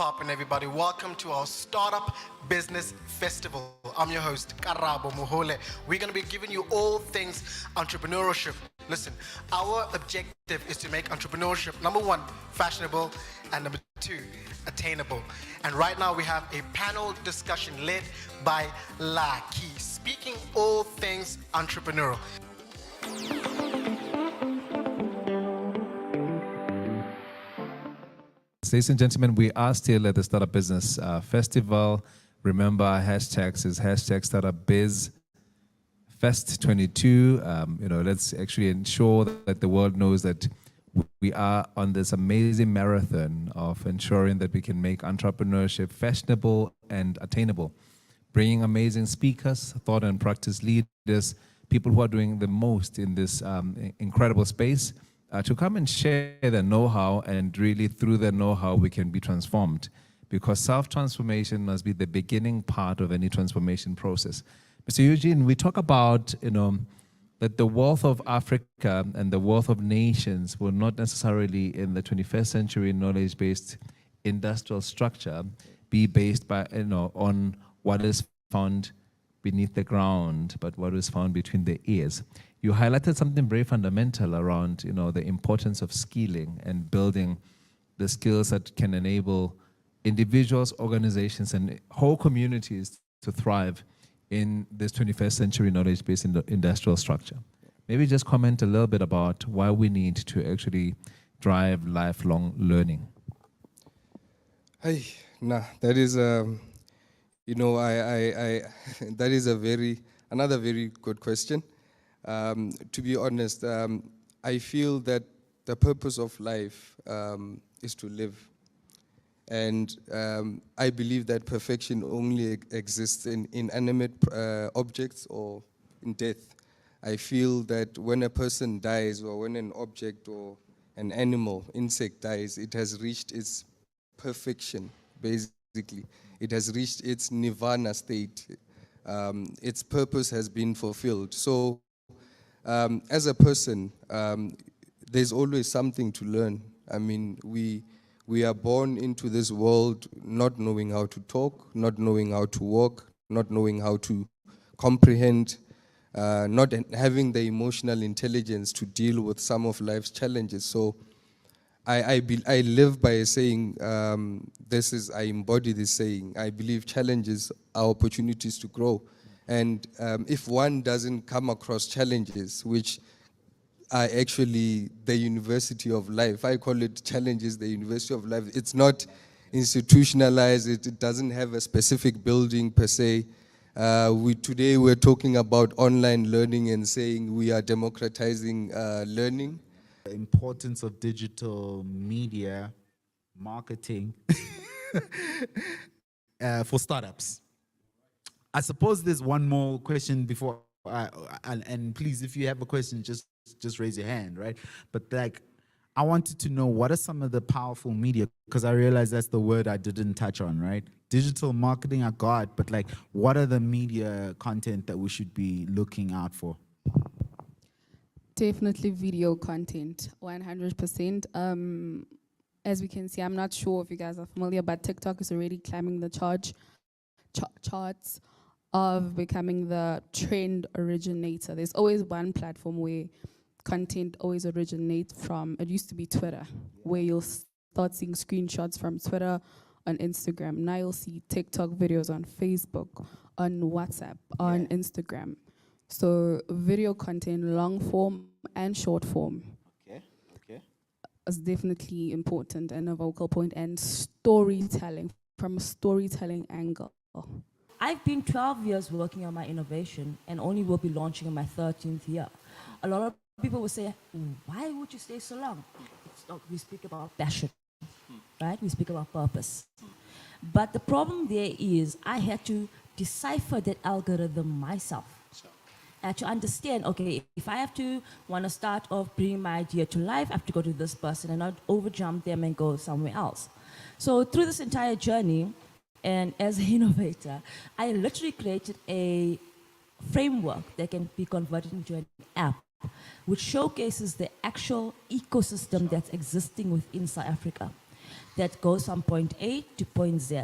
poppin', everybody? Welcome to our Startup Business Festival. I'm your host, Karabo Mohole. We're going to be giving you all things entrepreneurship. Listen, our objective is to make entrepreneurship, number one, fashionable, and number two, attainable. And right now we have a panel discussion led by Laki, speaking all things entrepreneurial. Ladies and gentlemen, we are still at the Startup Business Festival. Remember, our hashtags is hashtag Startup Biz Fest 22. Let's actually ensure that the world knows that we are on this amazing marathon of ensuring that we can make entrepreneurship fashionable and attainable, bringing amazing speakers, thought and practice leaders, people who are doing the most in this incredible space, to come and share their know-how, and really through their know-how we can be transformed, because self-transformation must be the beginning part of any transformation process. Mr. Eugene, we talk about that the wealth of Africa and the wealth of nations will not necessarily in the 21st century knowledge-based industrial structure be based by on what is found beneath the ground, but what is found between the ears. You highlighted something very fundamental around, the importance of skilling and building the skills that can enable individuals, organizations, and whole communities to thrive in this 21st century knowledge-based industrial structure. Maybe just comment a little bit about why we need to actually drive lifelong learning. That is, that is another very good question. To be honest, I feel that the purpose of life is to live. And I believe that perfection only exists in inanimate objects or in death. I feel that when a person dies, or when an object or an animal, insect dies, it has reached its perfection, basically. It has reached its nirvana state. Its purpose has been fulfilled. So, as a person, there's always something to learn. I mean, we are born into this world not knowing how to talk, not knowing how to walk, not knowing how to comprehend, not having the emotional intelligence to deal with some of life's challenges. So I live by a saying, I embody this saying, I believe challenges are opportunities to grow. And if one doesn't come across challenges, which are actually the university of life, I call it challenges, the university of life. It's not institutionalized, it doesn't have a specific building per se. Today we're talking about online learning and saying we are democratizing learning. The importance of digital media marketing for startups. I suppose there's one more question before, and please, if you have a question, just raise your hand, right? But I wanted to know, what are some of the powerful media? Because I realize that's the word I didn't touch on, right? Digital marketing I got, but what are the media content that we should be looking out for? Definitely video content, 100%. As we can see, I'm not sure if you guys are familiar, but TikTok is already climbing the charts of becoming the trend originator. There's always one platform where content always originates from. It used to be Twitter, where you'll start seeing screenshots from Twitter on Instagram. Now you'll see TikTok videos on Facebook, on WhatsApp, on Instagram. So video content, long form and short form, is definitely important, and a vocal point, and storytelling, from a storytelling angle. I've been 12 years working on my innovation and only will be launching in my 13th year. A lot of people will say, why would you stay so long? We speak about passion, right? We speak about purpose. But the problem there is I had to decipher that algorithm myself. To understand, okay, if I have to want to start off bringing my idea to life, I have to go to this person and not overjump them and go somewhere else. So through this entire journey, and as an innovator, I literally created a framework that can be converted into an app, which showcases the actual ecosystem that's existing within South Africa. that goes from point A to point Z.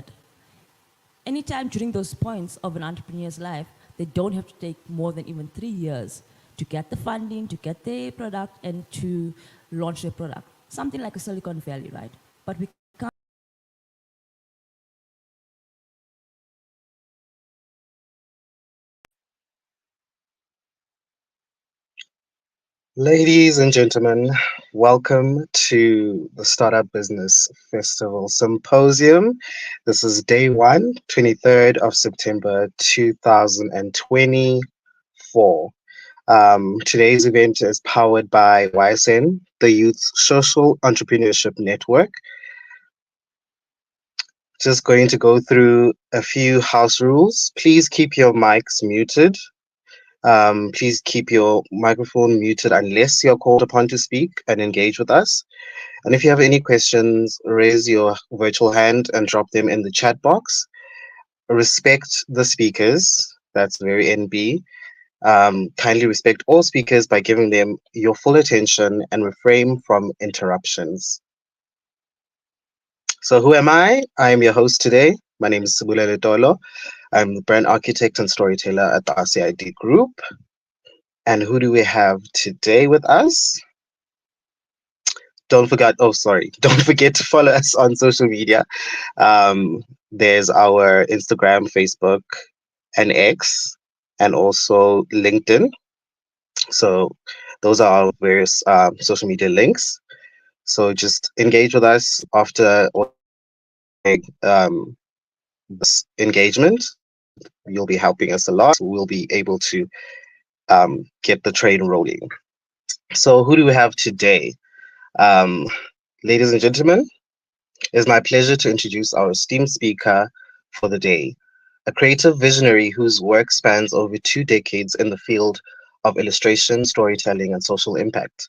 Anytime during those points of an entrepreneur's life, they don't have to take more than even 3 years to get the funding, to get their product, and to launch their product. Something like a Silicon Valley, right? But we can't. Ladies and gentlemen, welcome to the Startup Business Festival Symposium. This is day one, 23rd of September 2024. Today's event is powered by YSN, the Youth Social Entrepreneurship Network. Just going to go through a few house rules. Please keep your mics muted. Please keep your microphone muted unless you're called upon to speak and engage with us. And if you have any questions, raise your virtual hand and drop them in the chat box. Respect the speakers. That's very NB. Kindly respect all speakers by giving them your full attention and refrain from interruptions. So, who am I? I am your host today. My name is Sibulele Tolo. I'm the brand architect and storyteller at the RCID Group. And who do we have today with us? Don't forget, oh, sorry, don't forget to follow us on social media. There's our Instagram, Facebook, and X, and also LinkedIn. So those are our various social media links. So just engage with us after um, this engagement. You'll be helping us a lot. We'll be able to get the train rolling. So who do we have today? Um, Ladies and gentlemen, it is my pleasure to introduce our esteemed speaker for the day, a creative visionary whose work spans over 2 decades in the field of illustration, storytelling, and social impact.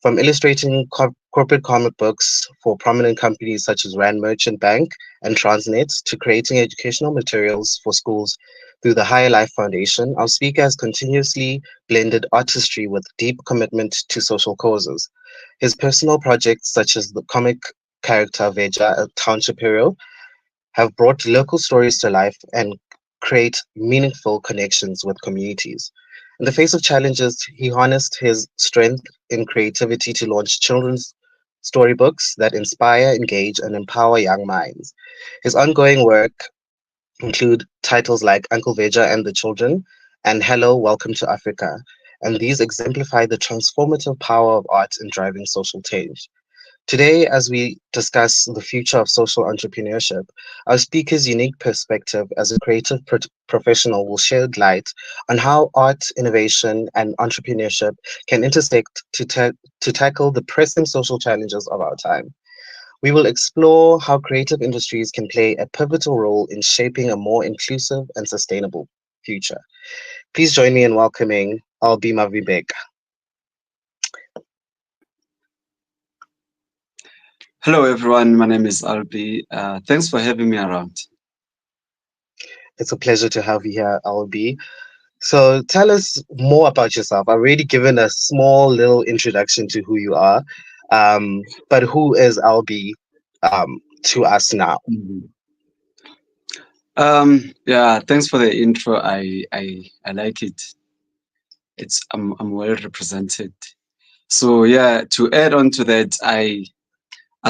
From illustrating corporate comic books for prominent companies such as Rand Merchant Bank and Transnet to creating educational materials for schools through the Higher Life Foundation, our speaker has continuously blended artistry with deep commitment to social causes. His personal projects, such as the comic character Veja, a township hero, have brought local stories to life and create meaningful connections with communities. In the face of challenges, he harnessed his strength in creativity to launch children's storybooks that inspire, engage, and empower young minds. His ongoing work include titles like Uncle Veja and the Children and Hello, Welcome to Africa. And these exemplify the transformative power of art in driving social change. Today, as we discuss the future of social entrepreneurship, our speaker's unique perspective as a creative professional will shed light on how art, innovation, and entrepreneurship can intersect to tackle the pressing social challenges of our time. We will explore how creative industries can play a pivotal role in shaping a more inclusive and sustainable future. Please join me in welcoming Albima Vivek. Hello, everyone. My name is Albi. Thanks for having me around. It's a pleasure to have you here, Albi. So tell us more about yourself. I've already given a small little introduction to who you are, but who is Albi to us now? Mhm. Yeah, thanks for the intro. I like it. I'm well represented. So yeah, to add on to that, I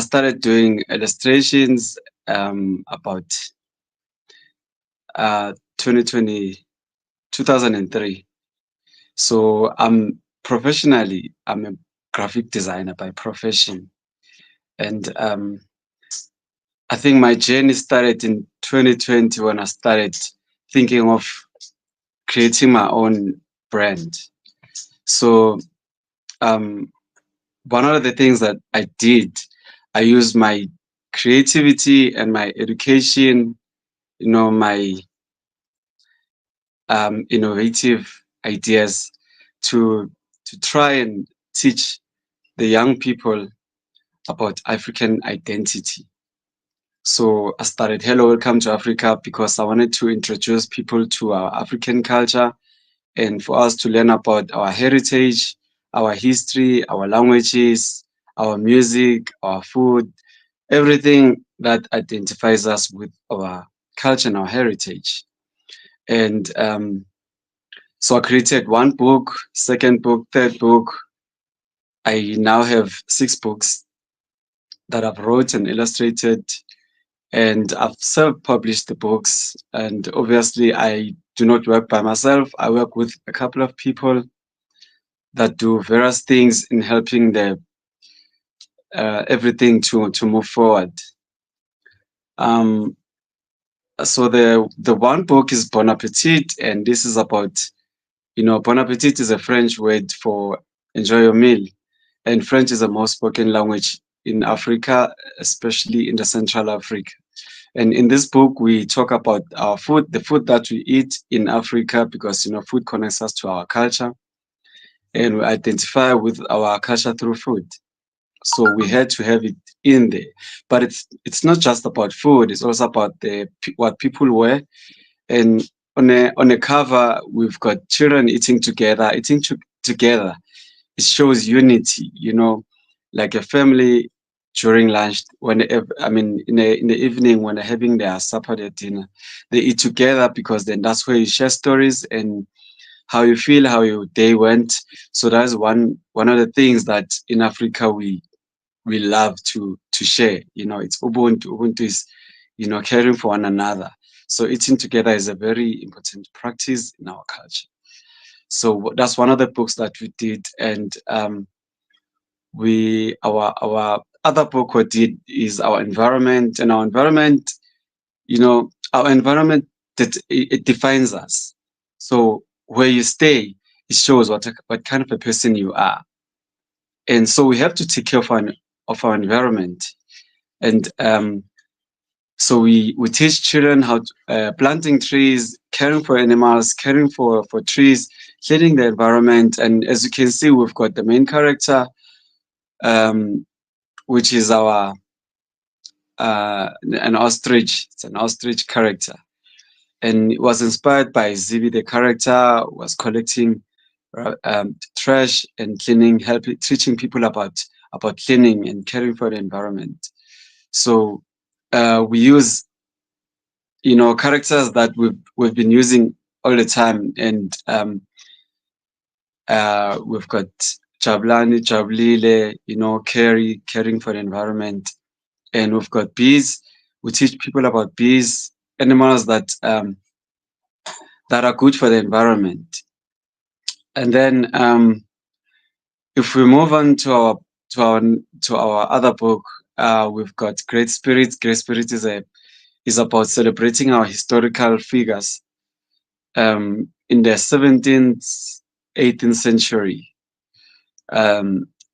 started doing illustrations about 2020 2003. So I'm a graphic designer by profession, and I think my journey started in 2020 when I started thinking of creating my own brand. So um, one of the things that I did, I used my creativity and my education, my innovative ideas to try and teach the young people about African identity. So I started Hello, Welcome to Africa because I wanted to introduce people to our African culture and for us to learn about our heritage, our history, our languages, our music, our food, everything that identifies us with our culture and our heritage. And so I created one book, second book, third book. I now have 6 books that I've wrote and illustrated, and I've self-published the books. And obviously, I do not work by myself. I work with a couple of people that do various things in helping the everything to move forward. Um, so the one book is Bon Appetit, and this is about, Bon Appetit is a French word for enjoy your meal, and French is the most spoken language in Africa, especially in the Central Africa. And in this book, we talk about our food, the food that we eat in Africa, because food connects us to our culture, and we identify with our culture through food. So we had to have it in there. But it's not just about food; it's also about what people wear. And on a cover, we've got children eating together. Together, it shows unity. Like a family during lunch. In the evening when they're having their supper, their dinner, they eat together, because then that's where you share stories and how you feel, how your day went. So that's one of the things that in Africa we love to share. It's Ubuntu. Ubuntu is caring for one another. So eating together is a very important practice in our culture. So that's one of the books that we did, and our other book we did is our environment, and our environment, our environment, that it defines us. So where you stay, it shows what kind of a person you are, and so we have to take care of our environment. And so we teach children how planting trees, caring for animals, caring for trees, cleaning the environment. And as you can see, we've got the main character, um, which is our an ostrich. It's an ostrich character, and it was inspired by Zibi. The character was collecting trash and cleaning, helping, teaching people about cleaning and caring for the environment. So we use characters that we've been using all the time, and we've got Jablani, Jablile, caring for the environment, and we've got bees. We teach people about bees, animals that are good for the environment. And then if we move on to our other book, we've got Great Spirits. Great Spirit is about celebrating our historical figures in the 17th, 18th century.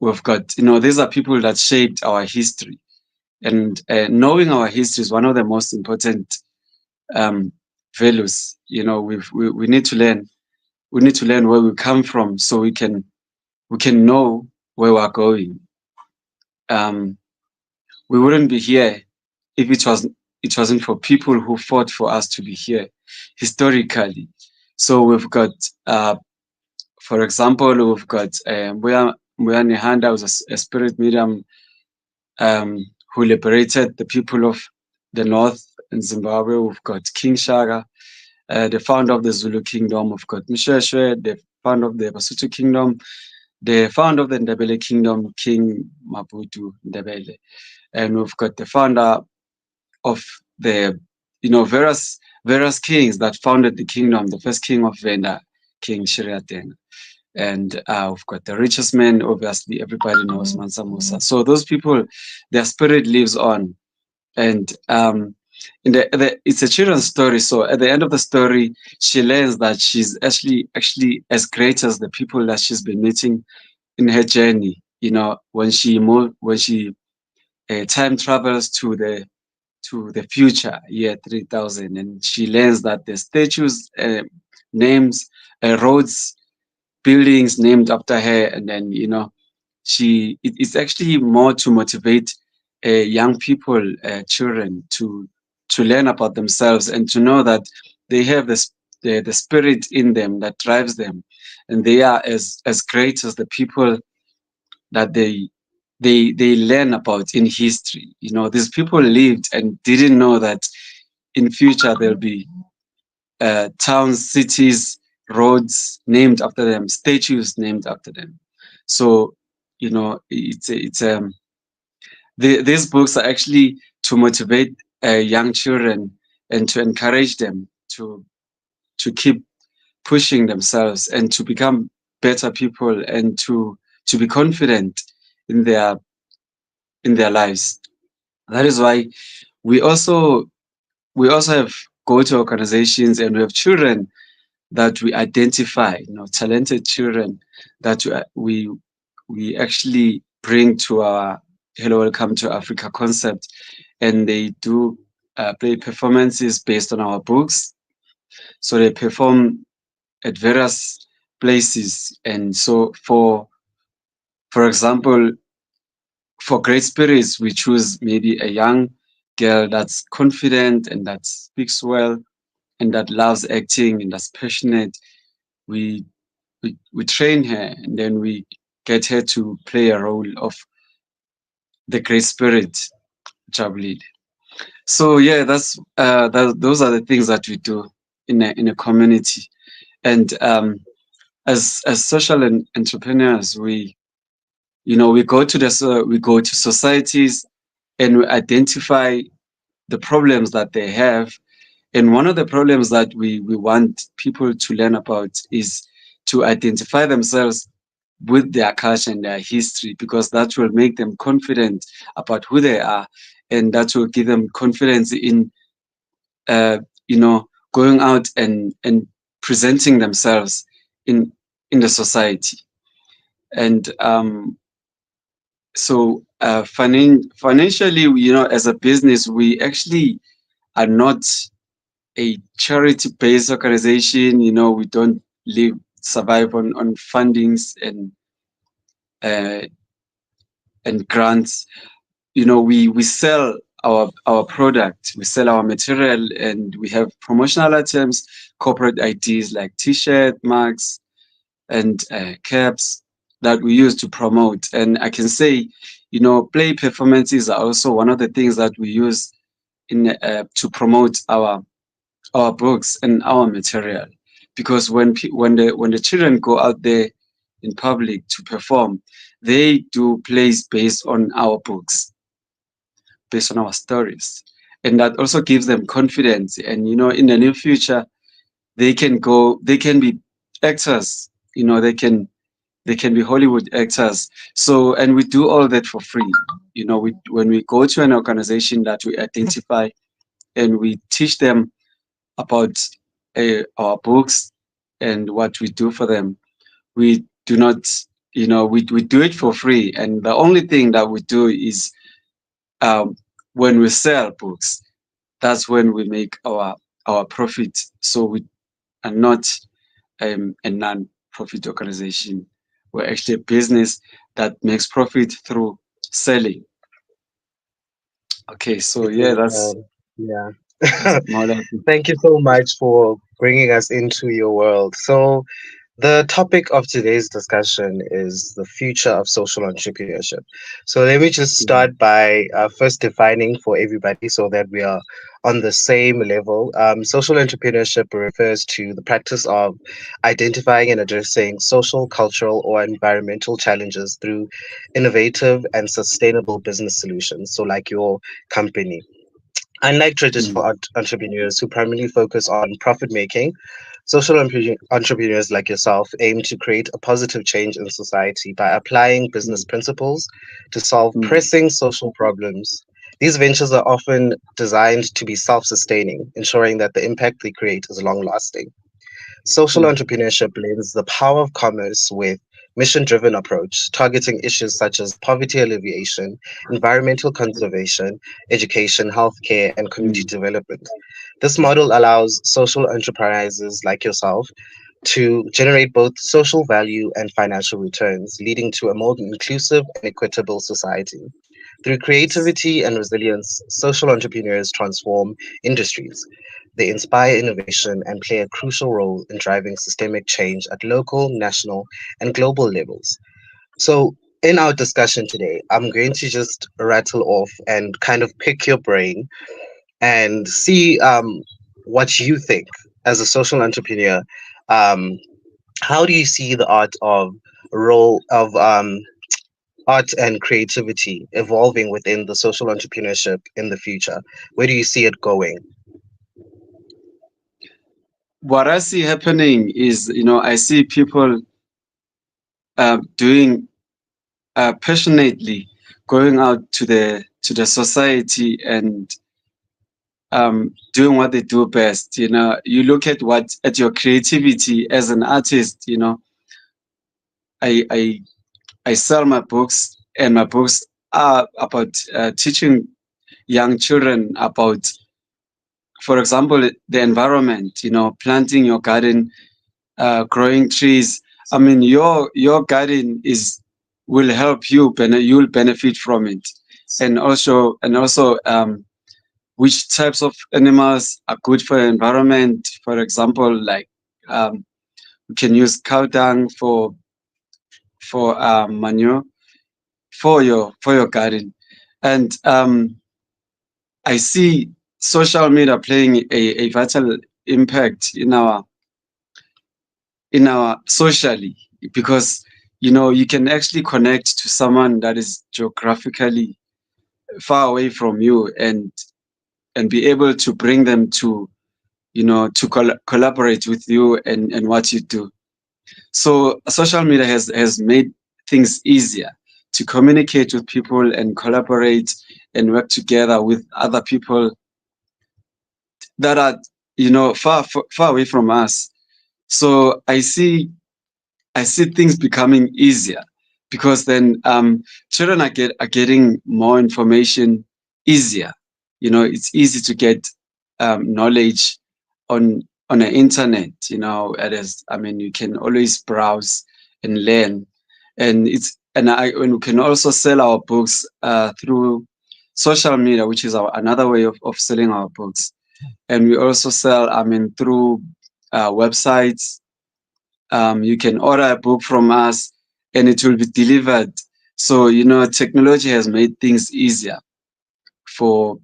We've got, these are people that shaped our history, and knowing our history is one of the most important values. We need to learn. We need to learn where we come from, so we can know where we're going. We wouldn't be here if it wasn't for people who fought for us to be here historically. So we've got, for example, we've got Mbuya Nehanda, who's a spirit medium who liberated the people of the north in Zimbabwe. We've got King Shaka, the founder of the Zulu kingdom. We've got Mshweshwe, the founder of the Basotho kingdom, the founder of the Ndebele kingdom, King Maputo Ndebele. And we've got the founder of the, various kings that founded the kingdom. The first king of Venda, King Shiriateng. And we've got the richest man, obviously, everybody knows Mansa Musa. So those people, their spirit lives on. And it's a children's story. So at the end of the story, she learns that she's actually as great as the people that she's been meeting in her journey. When she time travels to the future, year 3000, and she learns that the statues, names, roads, buildings named after her, and then it's actually more to motivate young people, children, to learn about themselves and to know that they have the spirit in them that drives them, and they are as great as the people that they they learn about in history. These people lived and didn't know that in future there'll be towns, cities, roads named after them, statues named after them. So, these books are actually to motivate young children and to encourage them to keep pushing themselves and to become better people and to be confident in their lives. That is why we also we also have go-to organizations, and we have children that we identify, talented children that we actually bring to our Hello Welcome to Africa concept, and they do play performances based on our books. So they perform at various places, and so for example, for Great Spirits, we choose maybe a young girl that's confident and that speaks well and that loves acting and that's passionate. We we train her, and then we get her to play a role of the Great Spirit Jablid. So yeah, those are the things that we do in a community. And as social entrepreneurs, we go to societies and we identify the problems that they have. And one of the problems that we want people to learn about is to identify themselves with their culture and their history, because that will make them confident about who they are, and that will give them confidence in uh, going out and presenting themselves in the society. And financially, as a business, we actually are not a charity-based organization. We don't live survive on fundings uh, and grants. We sell our product, we sell our material, and we have promotional items, corporate IDs like T-shirt, mugs, and caps that we use to promote. And I can say, play performances are also one of the things that we use in to promote our books and our material, because when the children go out there in public to perform, they do plays based on our books, based on our stories, and that also gives them confidence. And in the near future, they can be actors. They can be Hollywood actors. So, and we do all that for free. When we go to an organization that we identify, and we teach them about our books and what we do for them, we do not, we do it for free. And the only thing that we do is, um, when we sell books, that's when we make our profit. So we are not a non-profit organization. We're actually a business that makes profit through selling. Okay, so yeah, Okay, that's yeah. more like it. Thank you so much for bringing us into your world. So, the topic of today's discussion is the future of social entrepreneurship. So, let me just Mhm. start by first defining for everybody so that we are on the same level. Social entrepreneurship refers to the practice of identifying and addressing social, cultural, or environmental challenges through innovative and sustainable business solutions. So, like your company. Unlike Mm, traditional entrepreneurs who primarily focus on profit making, social entrepreneurs like yourself aim to create a positive change in society by applying business mm, principles to solve mm, pressing social problems. These ventures are often designed to be self sustaining, ensuring that the impact they create is long lasting. Social mm, entrepreneurship blends the power of commerce with mission-driven approach, targeting issues such as poverty alleviation, environmental conservation, education, healthcare, and community mm, development. This model allows social enterprises like yourself to generate both social value and financial returns, leading to a more inclusive and equitable society. Through creativity and resilience, social entrepreneurs transform industries. They inspire innovation and play a crucial role in driving systemic change at local, national, and global levels. So, in our discussion today, I'm going to just rattle off and kind of pick your brain and see what you think as a social entrepreneur. Um, how do you see the art of role of art and creativity evolving within the social entrepreneurship in the future? Where do you see it going? What I see happening is, I see people doing passionately, going out to the society and doing what they do best. You look at your creativity as an artist. I I sell my books, and my books are about teaching young children about, for example, the environment. Planting your garden, growing trees. I mean, your garden will help you, you'll benefit from it, and also which types of animals are good for the environment. For example, like um, we can use cow dung for manure for your garden, and I see social media playing a vital impact in our socially, because you can actually connect to someone that is geographically far away from you, and be able to bring them to collaborate with you and what you do. So social media has made things easier to communicate with people and collaborate and work together with other people that are far away from us. So I see things becoming easier, because then children are getting more information easier. It's easy to get knowledge on the internet. I mean, you can always browse and learn, and we can also sell our books through social media, which is another way of selling our books. And we also sell, I mean, through websites. You can order a book from us, and it will be delivered. So technology has made things easier for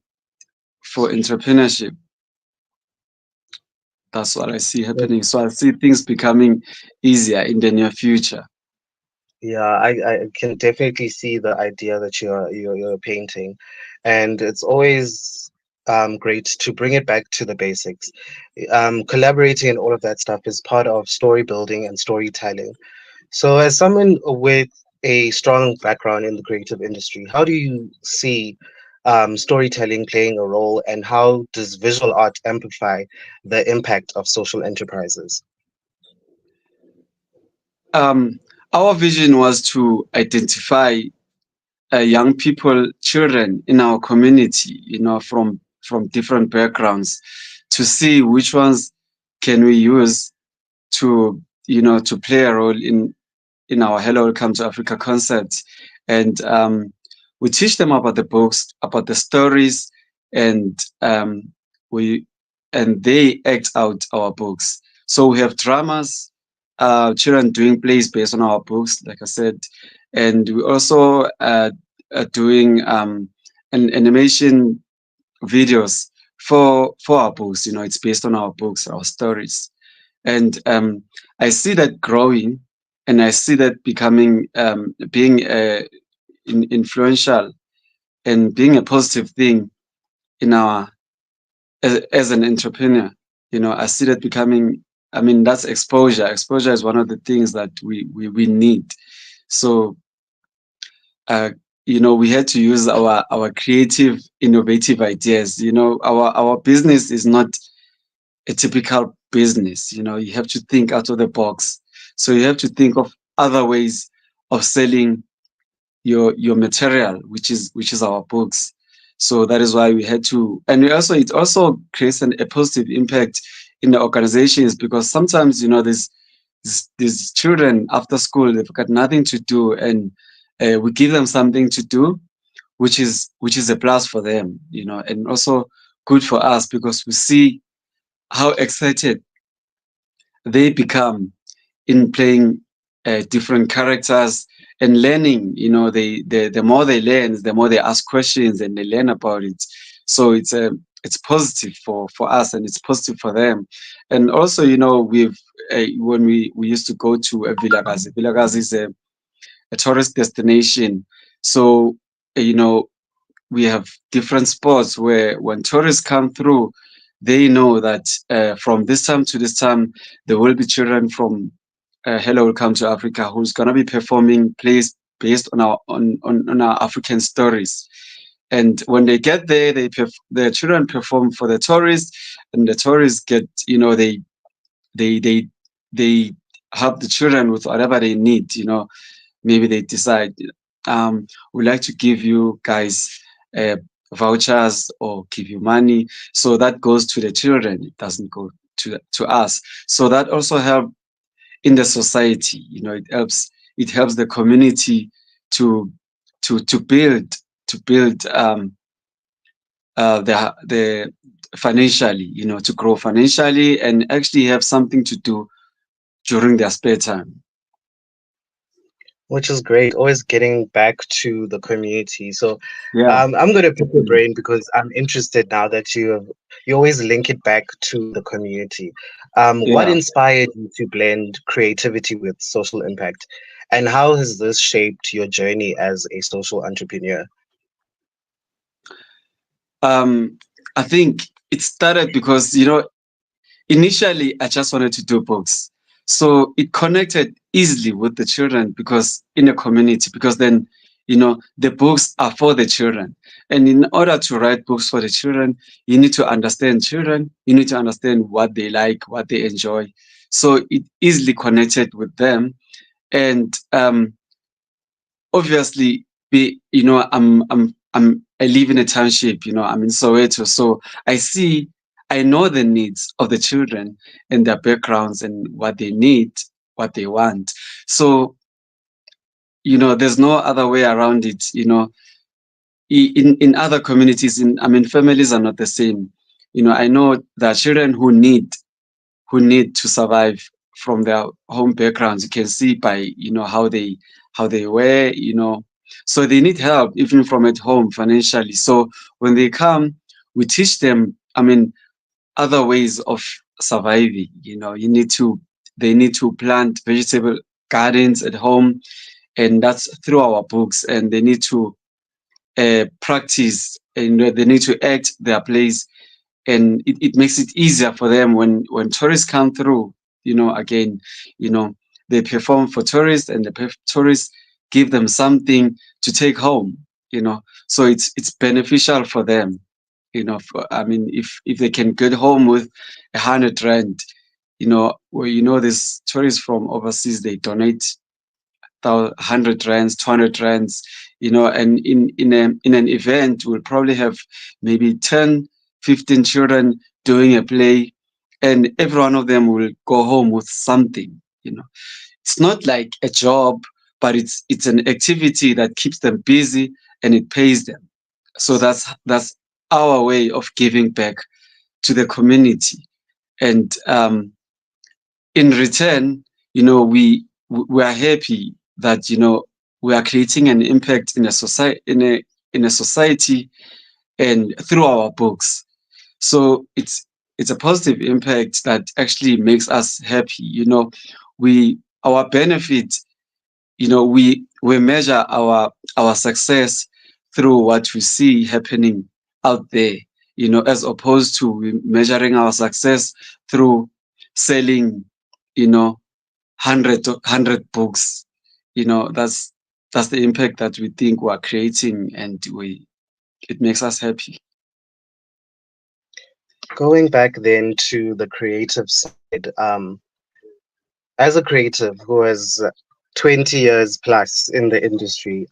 entrepreneurship. That's what I see happening. So I see things becoming easier in the near future. Yeah, I can definitely see the idea that you're painting, and it's always great to bring it back to the basics. Collaborating and all of that stuff is part of story building and storytelling. So, as someone with a strong background in the creative industry, how do you see storytelling playing a role, and how does visual art amplify the impact of social enterprises? Um, our vision was to identify young people, children in our community, from different backgrounds, to see which ones can we use to play a role in our Hello Welcome to Africa concept. And we teach them about the books, about the stories, and we and they act out our books. So we have dramas, children doing plays based on our books, like I said, and we also are doing an animation videos for our books. It's based on our books, our stories, and I see that growing, and I see that becoming being influential and being a positive thing in our as an entrepreneur. I see that becoming. I mean, that's exposure. Exposure is one of the things that we need. So uh, we had to use our creative, innovative ideas. Our business is not a typical business. You have to think out of the box. So you have to think of other ways of selling your material, which is our books. So that is why we had to, and it also creates a positive impact in the organizations, because sometimes these children after school, they've got nothing to do, and we give them something to do, which is a plus for them, and also good for us, because we see how excited they become in playing different characters and learning, the more they learn, the more they ask questions and they learn about it. So it's positive for us, and it's positive for them. And also, we've when we used to go to a Vilakazi. Vilakazi is a tourist destination. So we have different spots where when tourists come through, they know that from this time to this time, there will be children from Hello Welcome to Africa who's gonna be performing plays based on our African stories. And when they get there, the children perform for the tourists, and the tourists get, they they they help the children with whatever they need. Maybe they decide, we'd like to give you guys uh, vouchers or give you money. So that goes to the children. It doesn't go to us. So that also help in the society. It helps the community to build the financially, to grow financially and actually have something to do during their spare time. Which is great. Always getting back to the community. So Yeah. I'm going to pick your brain because I'm interested now that you always link it back to the community. What Yeah. inspired you to blend creativity with social impact, and how has this shaped your journey as a social entrepreneur? I think it started because, initially I just wanted to do books. So it connected easily with the children because in a community, because then, the books are for the children. And in order to write books for the children, you need to understand children, you need to understand what they like, what they enjoy. So it easily connected with them. And obviously, I live in a township. I'm in Soweto, so I know the needs of the children and their backgrounds and what they need, what they want. So there's no other way around it. In other communities, families are not the same. I know there are children who need to survive from their home backgrounds. You can see by how they wear, so they need help even from at home financially. So when they come, we teach them, other ways of surviving. They need to plant vegetable gardens at home, and that's through our books. And they need to practice, and they need to act their plays, and it makes it easier for them when tourists come through. Again, you know they perform for tourists, and the tourists give them something to take home. So it's beneficial for them. If they can get home with 100 rand, where these tourists from overseas, they donate 100 rands, 200 rands, and in an event, we'll probably have maybe 10, 15 children doing a play, and every one of them will go home with something. It's not like a job, but it's an activity that keeps them busy and it pays them. So that's our way of giving back to the community. And in return, we are happy that we are creating an impact in a society, in a society, and through our books. So it's a positive impact that actually makes us happy. We our benefit. We measure our success through what we see happening out there. As opposed to we measuring our success through selling, 100 books. That's the impact that we think we're creating, and it makes us happy. Going back then to the creative side, as a creative who has 20 years plus in the industry,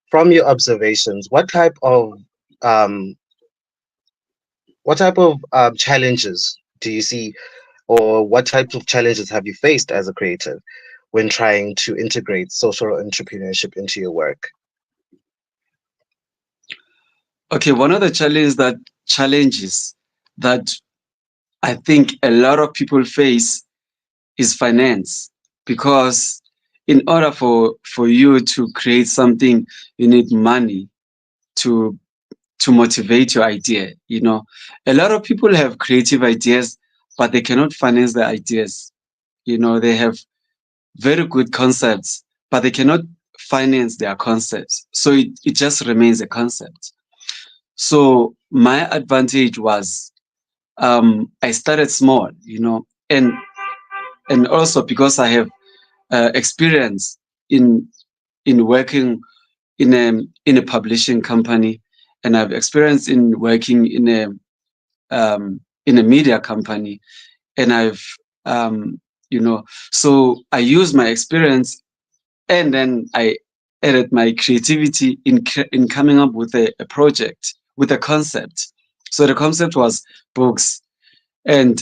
from your observations, um, challenges do you see, or what types of challenges have you faced as a creative when trying to integrate social entrepreneurship into your work? Okay, one of the challenges that I think a lot of people face is finance, because in order for you to create something, you need money to motivate your idea. A lot of people have creative ideas, but they cannot finance the ideas. They have very good concepts, but they cannot finance their concepts. So it just remains a concept. So my advantage was, I started small, and also because I have experience in working in a publishing company, and I've experience in working in a media company, and I've so I use my experience, and then I added my creativity in coming up with a project, with a concept. So the concept was books, and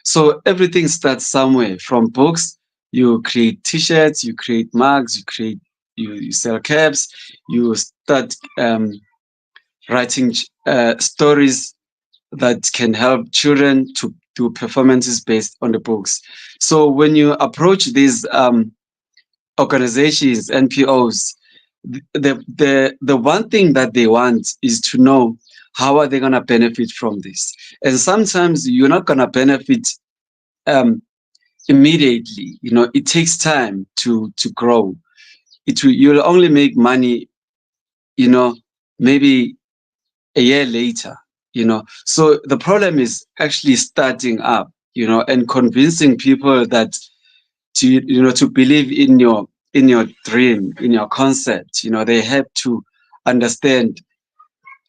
so everything starts somewhere. From books, you create T-shirts, you create mugs, you sell caps, you start writing stories that can help children to do performances based on the books. So when you approach these organizations, NPOs, the one thing that they want is to know, how are they going to benefit from this? And sometimes you're not going to benefit um, immediately. It takes time to grow. You'll only make money, maybe a year later. So the problem is actually starting up, and convincing people that to believe in your dream, in your concept. They have to understand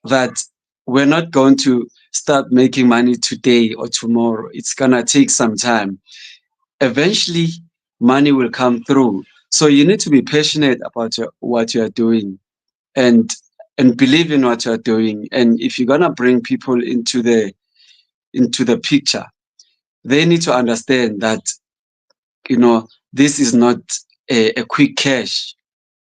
that we're not going to start making money today or tomorrow. It's gonna take some time. Eventually, money will come through. So you need to be passionate about what you are doing, and believe in what you are doing. And if you're gonna bring people into the picture, they need to understand that this is not a quick cash.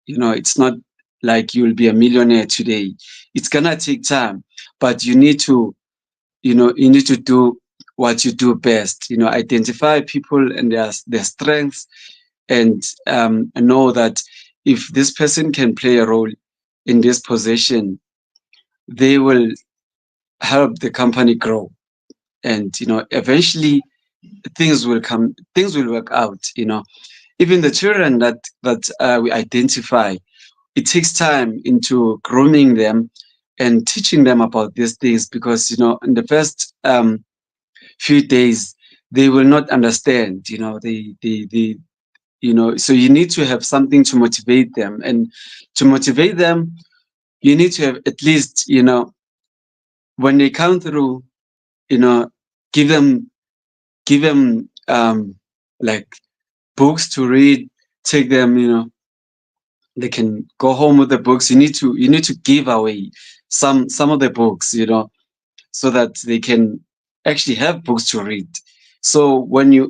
It's not like you'll be a millionaire today. It's gonna take time, but you need to do what you do best. Identify people and their strengths, and know that if this person can play a role in this position, they will help the company grow. And eventually things will work out. Even the children that we identify, it takes time into grooming them and teaching them about these things, because in the first few days they will not understand. So you need to have something to motivate them, and to motivate them you need to have at least, when they come through, you know give them like books to read. Take them, they can go home with the books. You need to give away some of the books, so that they can actually have books to read. So when you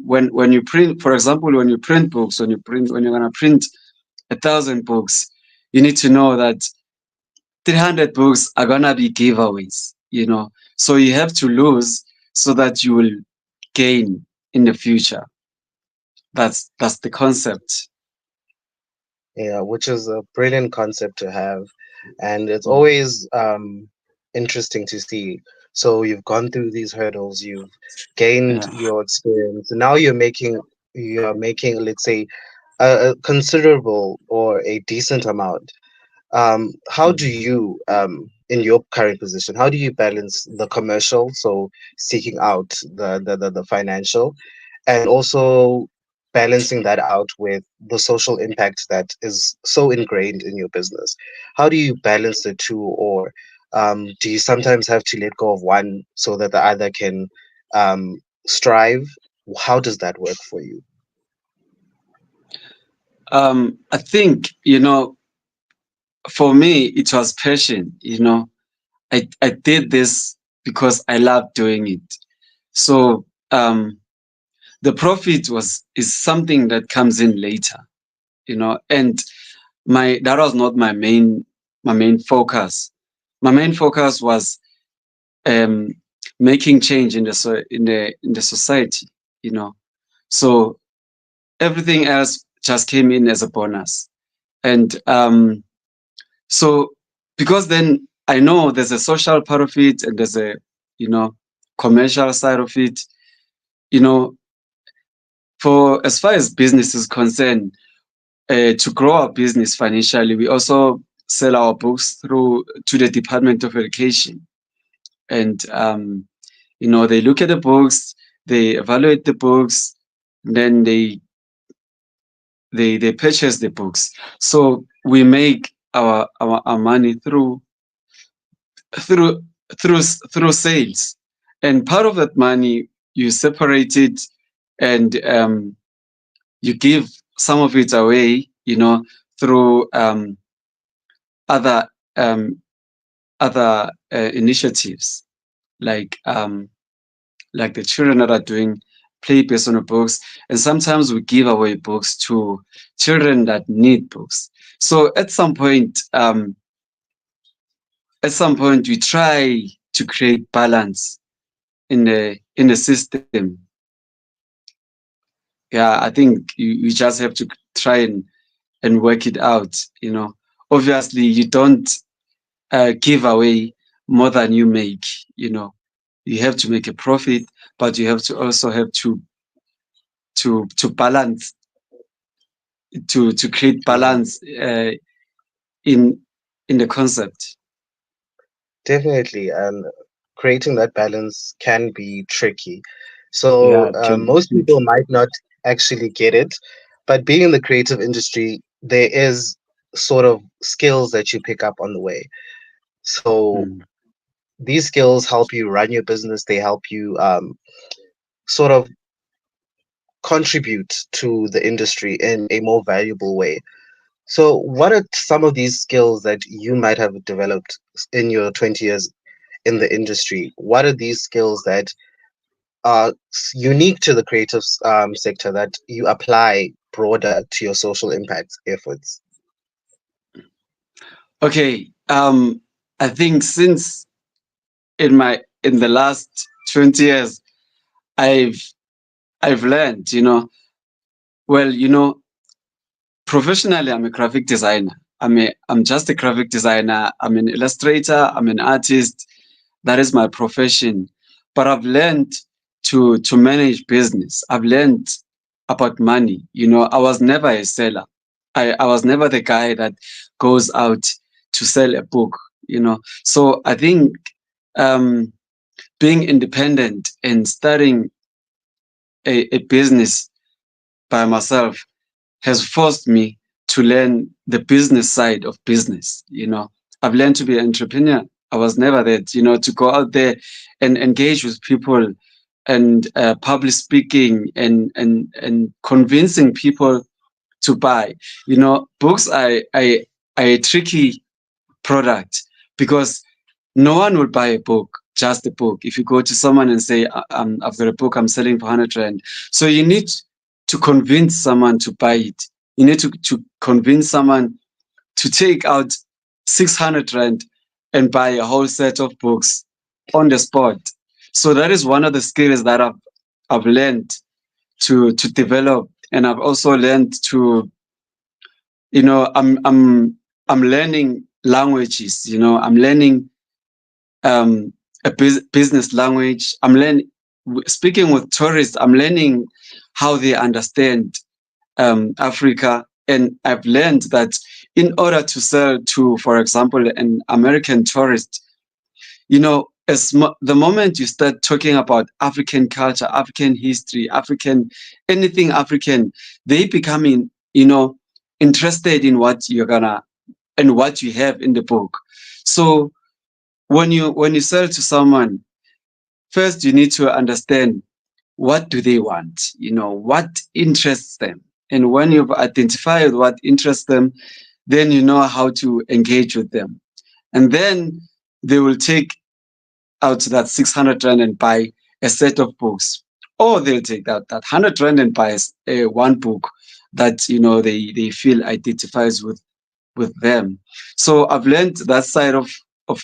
print, for example, when you print books, when you're gonna print 1,000 books, you need to know that 300 books are gonna be giveaways. So you have to lose so that you will gain in the future. That's the concept. Yeah, which is a brilliant concept to have. And it's Mm. always interesting to see. So you've gone through these hurdles, you've gained Yeah. your experience, and now you're making, let's say, a considerable or a decent amount. How do Mm. you, in your current position, how do you balance the commercial, so seeking out the financial, and also balancing that out with the social impact that is so ingrained in your business? How do you balance the two, or do you sometimes have to let go of one so that the other can strive? How does that work for you? I think, for me, it was passion. I did this because I love doing it. So the profit is something that comes in later, and that was not my main focus. My main focus was um, making change in in the society. So everything else just came in as a bonus. And so because then I know there's a social part of it and there's a, commercial side of it, you know, for as far as business is concerned, to grow our business financially, we also sell our books through to the Department of Education. And, they look at the books, they evaluate the books, then they purchase the books. So we make our money through through sales, and part of that money you separate it, and you give some of it away, through other um, other initiatives, like the children that are doing play based on the books, and sometimes we give away books to children that need books. So at some point we try to create balance in the system. Yeah, I think you just have to try and work it out. Obviously you don't give away more than you make. You have to make a profit, but you have to also have to balance, to create balance in the concept. Definitely, and creating that balance can be tricky. So Yeah, it can be most people tricky. might not actually get it, but being in the creative industry, there is sort of skills that you pick up on the way. So Mm. these skills help you run your business. They help you sort of contribute to the industry in a more valuable way. So, what are some of these skills that you might have developed in your 20 years in the industry? What are these skills that are unique to the creative sector that you apply broader to your social impact efforts? Okay, I think since in the last 20 years, I've I've learned, well, professionally, I'm a graphic designer. I'm just a graphic designer. I'm an illustrator. I'm an artist. That is my profession. But I've learned to manage business. I've learned about money. I was never a seller. I was never the guy that goes out to sell a book. So I think um, being independent and starting a business by myself has forced me to learn the business side of business. I've learned to be an entrepreneur. I was never that, to go out there and engage with people and public speaking and convincing people to buy. Books are a tricky product because no one will buy a book, just a book. If you go to someone and say, I've got a book I'm selling for 100 Rand. So you need to convince someone to buy it. You need to convince someone to take out 600 Rand and buy a whole set of books on the spot. So that is one of the skills that I've learned to develop. And I've also learned to, I'm learning languages, I'm learning a business language. I'm learning, speaking with tourists, I'm learning how they understand Africa. And I've learned that in order to sell to, for example, an American tourist, the moment you start talking about African culture, African history, anything African, they becoming, interested in what you're gonna and what you have in the book. So when you sell to someone, first you need to understand what do they want, what interests them. And when you've identified what interests them, then you know how to engage with them. And then they will take out that 600 Rand and buy a set of books. Or they'll take that 100 Rand and buy one book that, they feel identifies with them. So I've learned that side of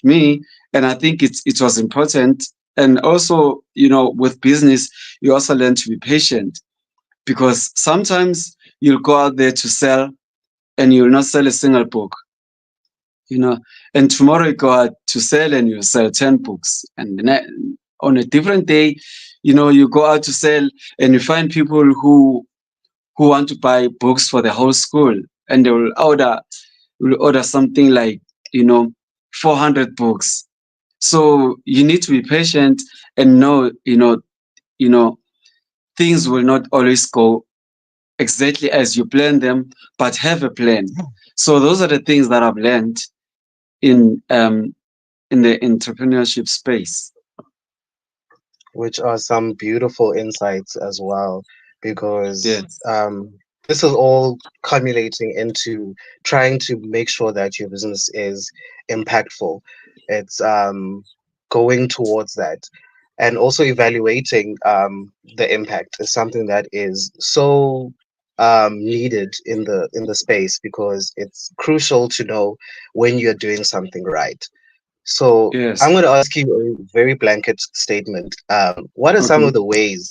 me, and I think it was important. And also, with business, you also learn to be patient because sometimes you'll go out there to sell and you'll not sell a single book, and tomorrow you go out to sell and you sell 10 books, and on a different day, you go out to sell and you find people who want to buy books for the whole school, and they will order something like 400 books. So you need to be patient and know you know things will not always go exactly as you plan them, but have a plan. So those are the things that I've learned in the entrepreneurship space. Which are some beautiful insights as well, because Yes. this is all culminating into trying to make sure that your business is impactful. It's going towards that, and also evaluating the impact is something that is so needed in the space, because it's crucial to know when you're doing something right. So Yes. I'm going to ask you a very blanket statement. What are some Okay. of the ways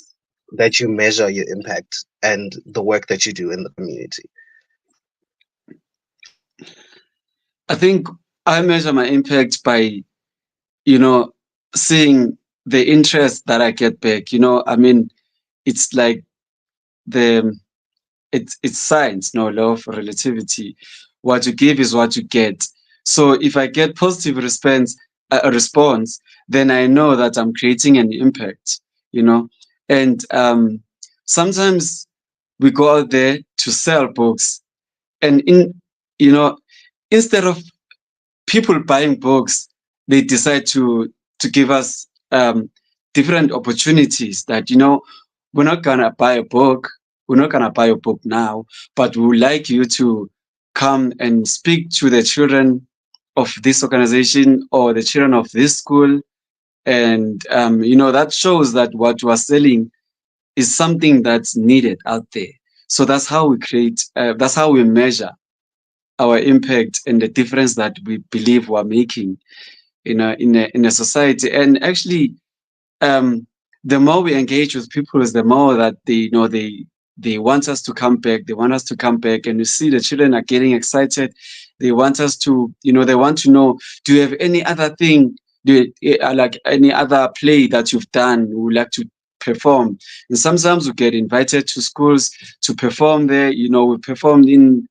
that you measure your impact and the work that you do in the community? I think I measure my impact by, you know, seeing the interest that I get back. I mean, it's like the it's science, no law of relativity. What you give is what you get. So if I get positive response, then I know that I'm creating an impact. And sometimes we go out there to sell books, and you know instead of people buying books, they decide to give us different opportunities that, we're not gonna buy a book, we're not gonna buy a book now, but we would like you to come and speak to the children of this organization or the children of this school. And that shows that what we are selling is something that's needed out there. So that's how we that's how we measure our impact and the difference that we believe we're making in a society. And actually, the more we engage with people, is the more that they want us to come back. They want us to come back, and you see the children are getting excited. They want us to, they want to know, do you have any other thing, like any other play that you've done you would like to perform? And sometimes we get invited to schools to perform there. We performed in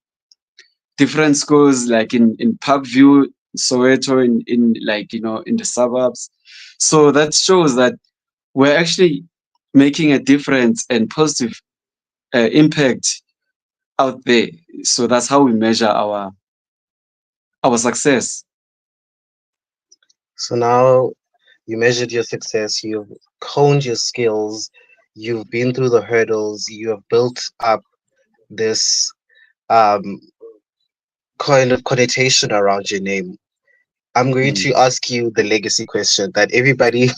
different schools, like in Parkview, Soweto, in like in the suburbs. So that shows that we're actually making a difference and positive impact out there. So that's how we measure our success. So now you measured your success, you've honed your skills, you've been through the hurdles, you have built up this um, kind of connotation around your name. I'm going Mm. to ask you the legacy question that everybody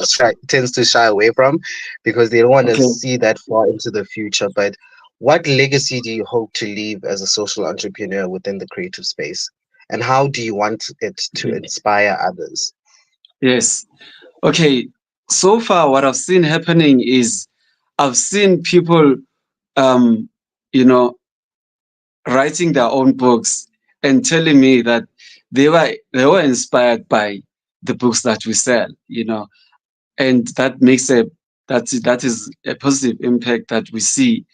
tends to shy away from, because they don't want to Okay. see that far into the future. But what legacy do you hope to leave as a social entrepreneur within the creative space? And how do you want it to Okay. inspire others? Yes. Okay. So far, what I've seen happening is I've seen people, um, you know, writing their own books and telling me that they were inspired by the books that we sell, and that is a positive impact that we see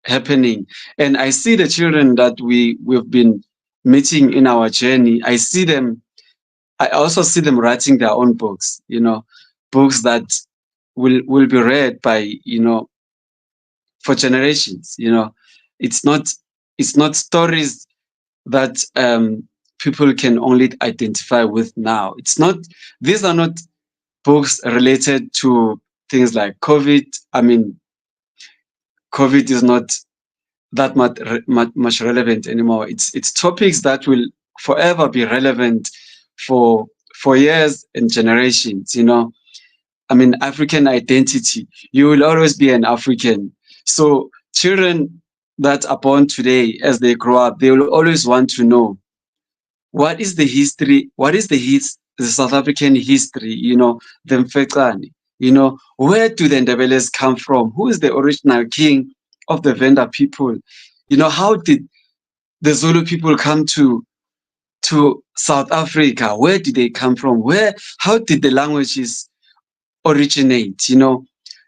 happening. And I see the children that we've been meeting in our journey. I also see them writing their own books, books that will be read by, for generations. It's not stories that people can only identify with now. These are not books related to things like COVID. I mean, COVID is not that much relevant anymore. It's topics that will forever be relevant for years and generations. I mean, African identity. You will always be an African. So children that are born today, as they grow up, they will always want to know, what is the history? What is the South African history? The Mfecane. Where do the Ndebeles come from? Who is the original king of the Venda people? how did the Zulu people come to South Africa? Where did they come from? How did the languages originate?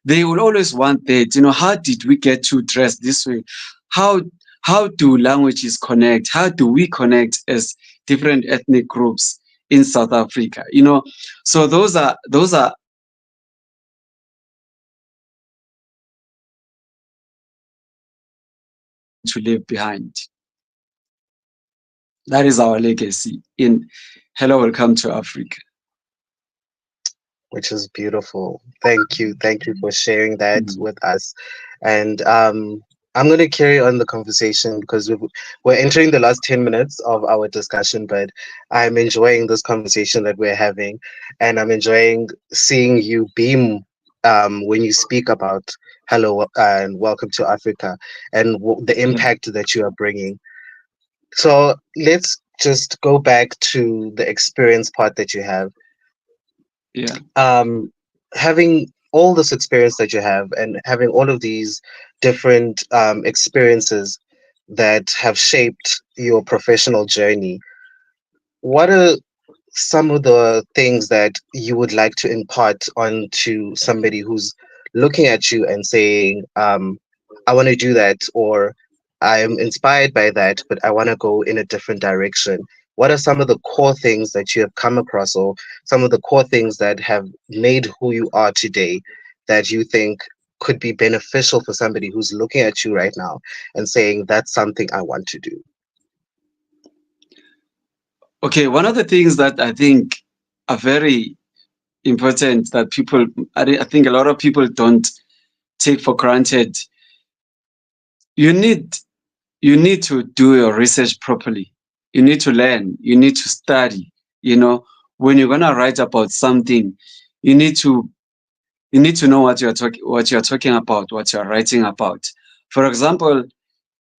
They will always want that. How did we get to dress this way? How how do languages connect? How do we connect as different ethnic groups in South Africa? So those are to leave behind. That is our legacy in Hello, Welcome to Africa. which is beautiful. Thank you for sharing that Mm. with us. And I'm going to carry on the conversation because we're entering the last 10 minutes of our discussion. But I'm enjoying this conversation that we're having, and I'm enjoying seeing you beam when you speak about hello and welcome to Africa and the Yeah, impact that you are bringing. So let's just go back to the experience part that you have. yeah. um, Having all this experience that you have and having all of these different experiences that have shaped your professional journey, what are some of the things that you would like to impart onto somebody who's looking at you and saying, I want to do that, or I am inspired by that, but I want to go in a different direction? What are some of the core things that you have come across, or some of the core things that have made who you are today that you think could be beneficial for somebody who's looking at you right now and saying, that's something I want to do? Okay, one of the things that I think are very important that I think a lot of people don't take for granted. You need you need to do your research properly. You need to learn. You need to study. When you're gonna write about something, you need to know what you're talking about, what you're writing about. For example,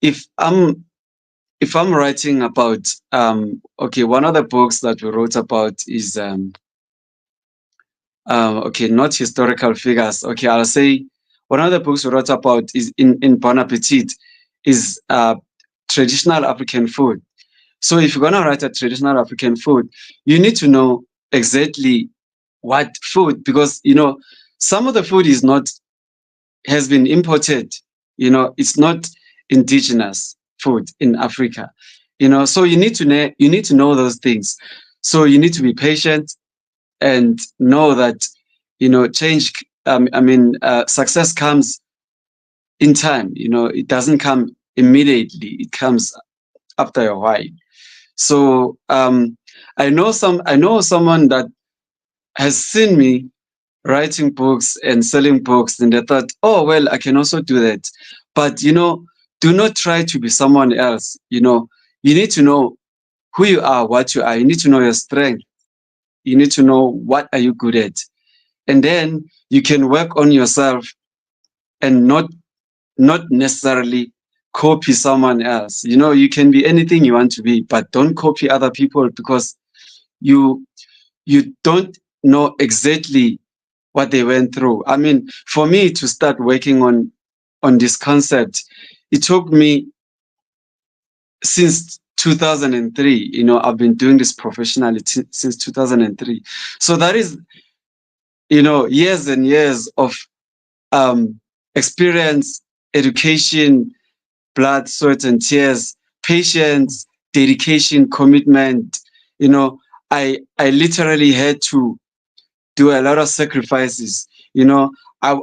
if I'm if I'm writing about okay, one of the books that we wrote about is okay, not historical figures. Okay, I'll say one of the books we wrote about is in Bon Appetit is traditional African food. So if you're gonna write a traditional African food, you need to know exactly what food, because some of the food is not has been imported. It's not indigenous food in Africa. So you need to know those things. So you need to be patient and know that change. Success comes in time. It doesn't come immediately. It comes after a while. So I know someone that has seen me writing books and selling books, and they thought, oh well, I can also do that. But do not try to be someone else. You need to know who you are, what you are. You need to know your strength. You need to know what are you good at, and then you can work on yourself and not necessarily copy someone else. You can be anything you want to be, but don't copy other people, because you you don't know exactly what they went through. I mean, for me to start working on this concept, it took me since 2003. I've been doing this professionally since 2003. So that is, years and years of experience, education, blood, sweat, and tears, patience, dedication, commitment. I literally had to do a lot of sacrifices. I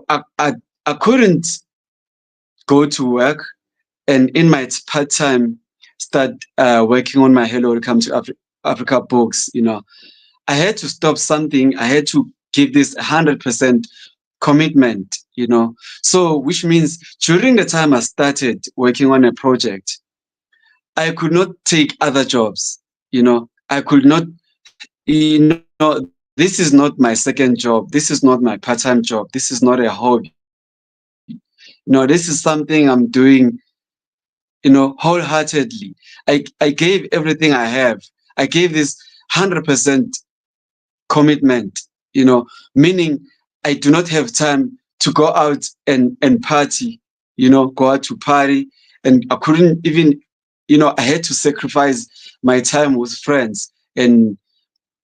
couldn't go to work and in my part time start working on my Hello Welcome to Africa books. I had to stop something. I had to give this 100% commitment. So which means during the time I started working on a project, I could not take other jobs. I could not. This is not my second job. This is not my part-time job. This is not a hobby. This is something I'm doing, wholeheartedly. I gave everything I have. I gave this 100% commitment, meaning I do not have time to go out and party, go out to party and I couldn't even, I had to sacrifice my time with friends and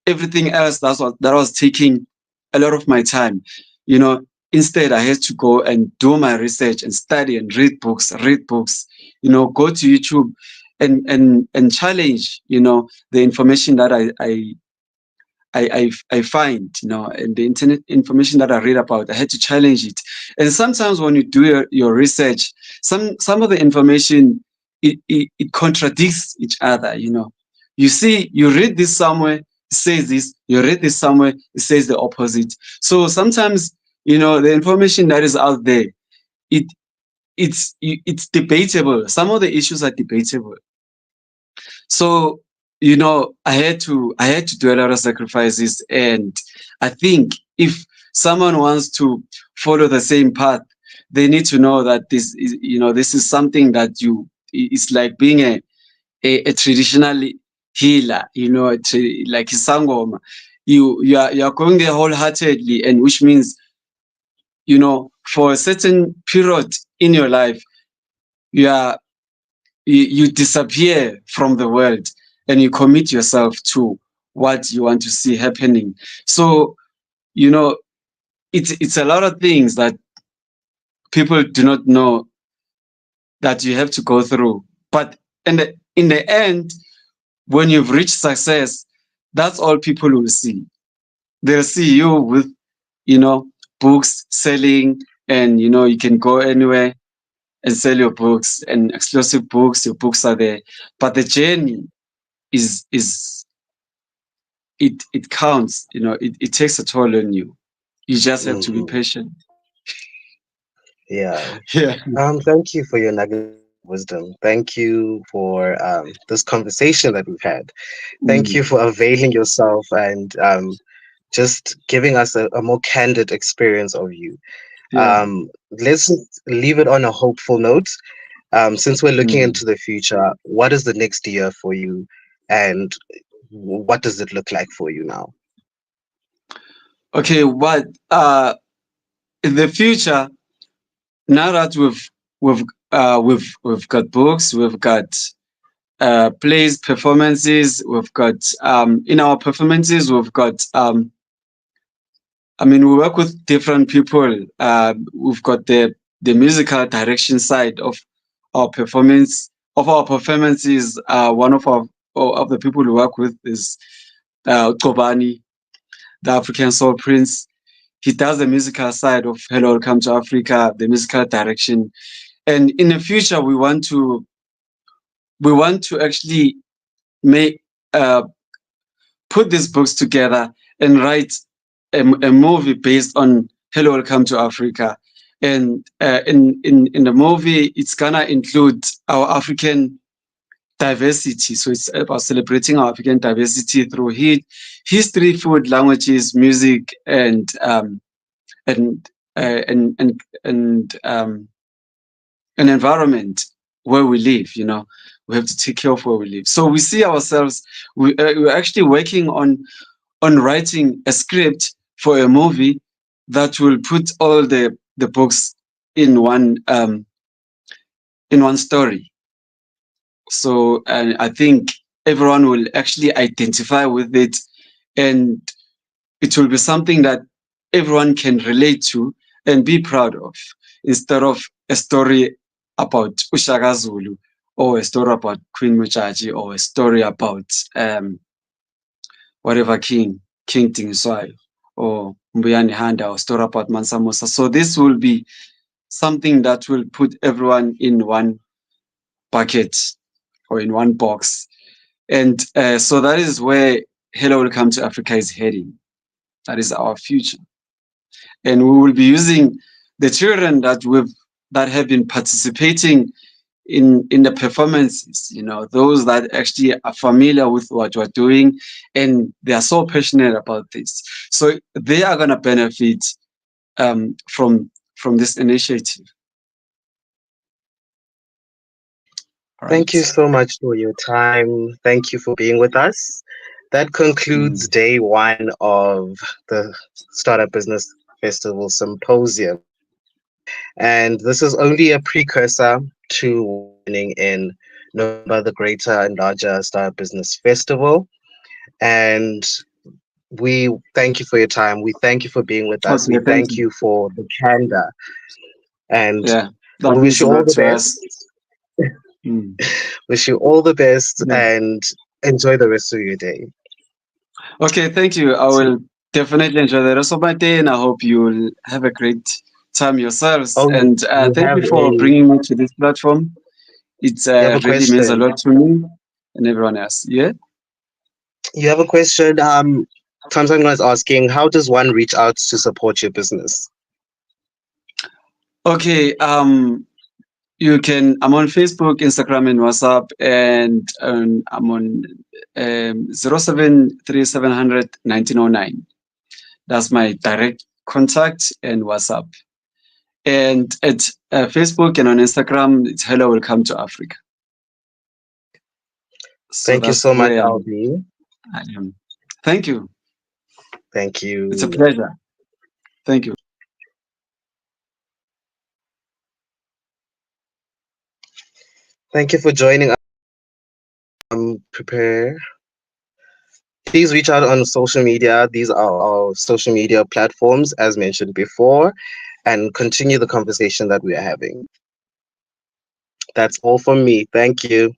everything else that was taking a lot of my time. You know, instead I had to go and do my research and study and read books, go to YouTube and challenge, the information that I find, and the internet information that I read about. I had to challenge it. And sometimes when you do your research, some of the information, it contradicts each other. You see, you read this somewhere, it says this. You read this somewhere, it says the opposite. So sometimes, the information that is out there, it it's debatable. Some of the issues are debatable. So, I had to do a lot of sacrifices, and I think if someone wants to follow the same path, they need to know that this is something that it's like being a traditional healer, like isangoma. You are going there wholeheartedly, and which means, for a certain period in your life, you are you disappear from the world and you commit yourself to what you want to see happening. So, you know, it's a lot of things that people do not know that you have to go through. But in the end, when you've reached success, that's all people will see. They'll see you with, you know, books selling, and you can go anywhere and sell your books and exclusive books. Your books are there, but the journey is it counts. It takes a toll on you. You just have to be Hmm. patient. Yeah. Yeah. Thank you for your nuggets of wisdom. Thank you for this conversation that we've had. Thank you Mm, for availing yourself and just giving us a more candid experience of you. yeah. Let's leave it on a hopeful note. Since we're looking Mm. into the future, what is the next year for you, and what does it look like for you now? Okay, what in the future, now that we've got books, we've got plays, performances, we've got in our performances, we've got we work with different people. We've got the musical direction side our performance of our performances. One of the people we work with is Kobani, the African Soul Prince. He does the musical side of Hello, Welcome to Africa, the musical direction. And in the future, we want to actually make uh, put these books together and write a movie based on Hello, Welcome to Africa. And in the movie, it's gonna include our African diversity. So it's about celebrating our African diversity through history, food, languages, music, and an environment where we live. We have to take care of where we live. So we see ourselves. We're actually working on writing a script for a movie that will put all the books in one story. So, and I think everyone will actually identify with it, and it will be something that everyone can relate to and be proud of, instead of a story about Ushaka Zulu, or a story about Queen Muchachi, or a story about whatever King Tingswai, or Mbuyani Handa, or story about Mansa Musa. So this will be something that will put everyone in one bucket or in one box. And so that is where Hello, Welcome to Africa is heading. That is our future. And we will be using the children that have been participating in the performances, those that actually are familiar with what we're doing, and they are so passionate about this. So they are gonna benefit from this initiative. All Thank right. you so much for your time. Thank you for being with us. That concludes Mm. day one of the Startup Business Festival Symposium. And this is only a precursor to in November, the Greater and Larger Startup Business Festival. And we thank you for your time. We thank you for being with us. Okay, We thank thank you. you for the candor. And Yeah, that we wish means you a all lot the to us. best. Mm. Wish you all the best Yeah. and enjoy the rest of your day. Okay, thank you. I will definitely enjoy the rest of my day, and I hope you'll have a great time yourselves. Oh, And you thank have you for a bringing me to this platform. It you have a really means a question. lot to me and everyone else. Yeah. You have a question. Sometimes is asking, how does one reach out to support your business? Okay. You can. I'm on Facebook, Instagram, and WhatsApp, and I'm on 073700 That's my direct contact and WhatsApp. And at Facebook and on Instagram, it's Hello, Welcome to Africa. So Thank you that's so much, where Albi. I am. Thank you. Thank It's a you. pleasure. Thank you. Thank you for joining us. Prepare. Please reach out on social media. These are our social media platforms, as mentioned before, and continue the conversation that we are having. That's all from me. Thank you.